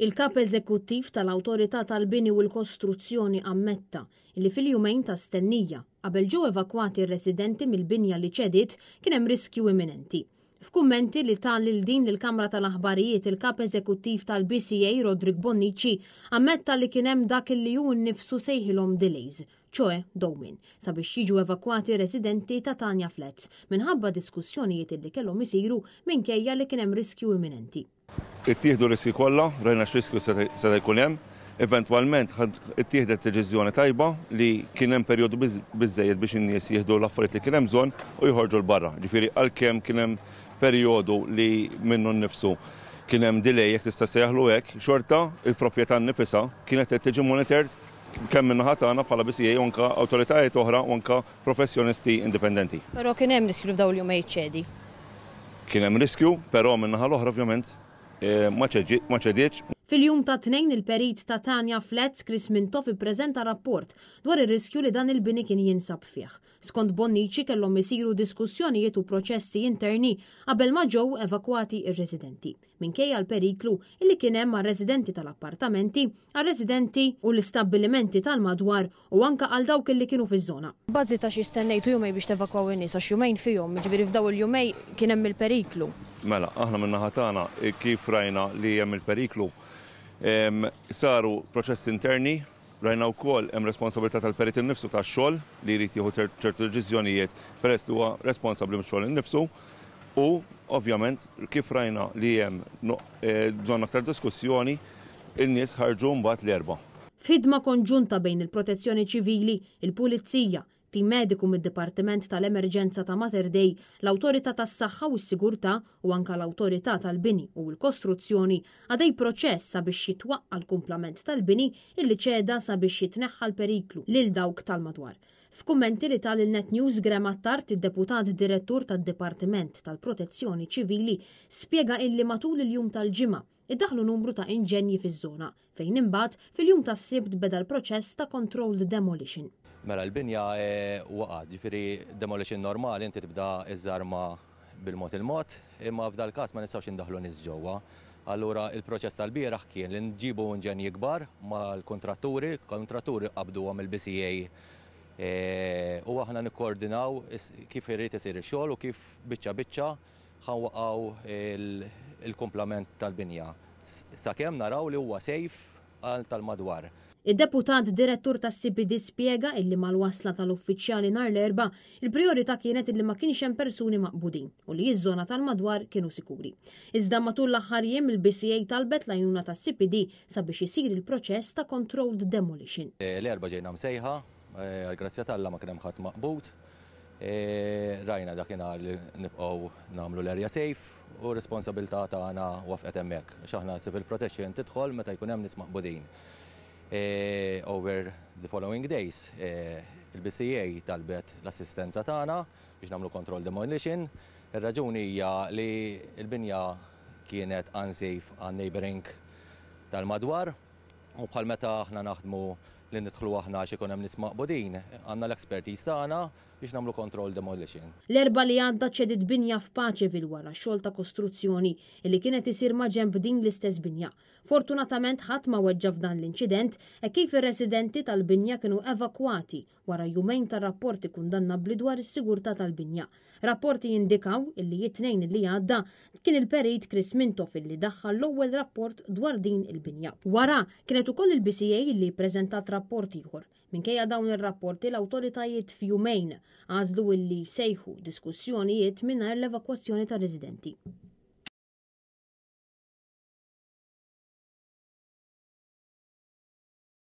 Il-kap eżekuttiv tal-Awtorità tal-Bini u l-Kostruzzjoni ammetta li fil-jumejn ta' stennija qabel ġew evakwati r-residenti mill-binja li ċediet kien hemm riskju imminenti. F'kummenti li tal lil din il-Kamra tal-Aħbarijiet il-kap eżekuttiv tal-BCA Rodrik Bonnici ammetta li kien hemm dak li hu nnifsu sejħilhom delays, ċoe dowmin, sabiex jiġu evakwati residenti ta' Tanja Flats minħabba diskussjonijiet li kellhom isiru minkejja li kien hemm riskju imminenti. Ittieħdu riski kollha, rajna x'riskju seta' jkun hemm, eventwalment ittieħdet deċiżjoni tajba li kien hemm perjodu biżżejjed biex in-nies jieħdu l-affarijiet li kien hemm bżonn u jħorġu l barra. Ġifieri għalkemm kien hemm perjodu li minnu nnifsu kien hemm delay jekk tista' sejjaħlu hekk, xorta il-proprjetà nnifisha kienet qed tiġi monitored kemm min-naħa tagħna bħala BCA u anke awtoritajiet oħra u anke professjonisti indipendenti. Però kien hemm riskju f'dawn il-jumejn ċedi. Kien hemm riskju, però min-naħa l-oħra ovvjament ma ċedietx. Fil-jum ta' tnejn il-perit ta' Tanja Flats Chris Mintoff ippreżenta rapport dwar ir-riskju li dan il-bini kien jinsab fih. Skont Bonnici kellhom isiru diskussjonijiet u proċessi interni qabel ma ġew evakwati ir-residenti. Minkejja l-periklu illi kien hemm għar-residenti tal-appartamenti, għar-residenti u l-istabbilimenti tal-madwar u anke għal dawk illi kienu fiż-żona. Bażi ta' xi stennejtu jumej biex tevakwaw in-nies għax jumejn fihom, jiġifieri f'daw il-jumej kien hemm il-periklu. Mela, aħna min-naħa tagħna kif rajna li hemm il-periklu saru proċessi interni, rajna wkoll hemm responsabilità tal-perit innifsu tax-xogħol li jrid jieħu ċertu deċiżjonijiet peress li huwa responsabbli mix-xogħol innifsu u ovvjament kif rajna li hemm bżonn aktar diskussjoni in-nies ħarġu mbagħad l-erba'. F'ħidma konġunta bejn il-Protezzjoni Ċivili, il-Pulizija, tim mediku mid-Dipartiment tal-Emerġenza ta' Mater Dei, l-Awtorità tas-Saħħa u s-Sigurtà u anke l-Awtorità tal-Bini u l-Kostruzzjoni għadej proċess sabiex jitwaqqa l-kumplament tal-bini illi ċeda sabiex jitneħħa l-periklu lil dawk tal-madwar. F'kummenti li tal il-Net News Graham Attard, id-deputat direttur tad-Dipartiment tal-Protezzjoni Ċivili, spjega illi matul il-jum tal-ġimgħa iddaħlu numru ta' inġenji fiż-żona fejn imbagħad fil-jum tas-Sibt beda l-proċess ta' controlled demolition. Mela l-binja waqgħet, ġifieri demolition normali inti tibda iżarma bil-mod il-mod, imma f'dal każ ma nistgħux indaħlu nies ġewwa. Allura il-proċess tal-bieraħ kien li nġibu inġenji kbar mal-kontratturi, qabduhom il-BCA u aħna nikkoordinaw kif irid isir ix-xogħol u kif biċċa ħanwaqgħu il-komplement tal-binja sakemm naraw li huwa safe tal-madwar. Id-deputat direttur tas-CPD spjega illi mal-wasla tal-uffiċjali nhar l-erba' il-prijorità kienet illi ma kienx hemm persuni maqbudin u li ż-żona tal-madwar kienu sikuri. Iżda matul l-aħħar jiem il-BCA talbet l-għajnuna tas-CPD sabiex isir il-proċess ta' controlled demolition. L-erba' ġejna msejħa, għall-grazzja tal-Alla ma kien hemm ħadd maqbud. Rajna dakinhar li nibqgħu nagħmlu l-area safe u responsabilità tagħna wafqet hemmhekk. X'aħna civil protection tidħol meta jkun hemm nies maqbudin. Over the following days, il-BCA talbet l-assistenza tagħna biex nagħmlu control demolition. Ir-raġuni hija li l-binja kienet unsafe għan neighboring tal-madwar u bħal meta aħna naħdmu li nidħlu aħna xi jkun hemm nies maqbudin, għandna l-expertise tagħna biex nagħmlu control demolition. L-erba' li għadda ċedit binja f'Paċeville wara xogħol ta' kostruzzjoni li kienet isir ma' ġenb din l-istess binja. Fortunatament ħadd ma weġġa f'dan l-inċident kif ir-residenti tal-binja kienu evakwati wara jumejn ta' rapporti kundannabbli dwar is-sigurtà tal-binja. Rapporti jindikaw illi jitnejn li għadda kien il-perit Chris Mintoff illi daħħal l-ewwel rapport dwar din il-binja. Wara kienet ukoll il-BCA illi ppreżentat rapport ieħor. Minkejja dawn ir-rapporti l-awtoritajiet f'jumejn għażlu illi sejħu diskussjonijiet mingħajr l-evakwazzjoni tar-residenti.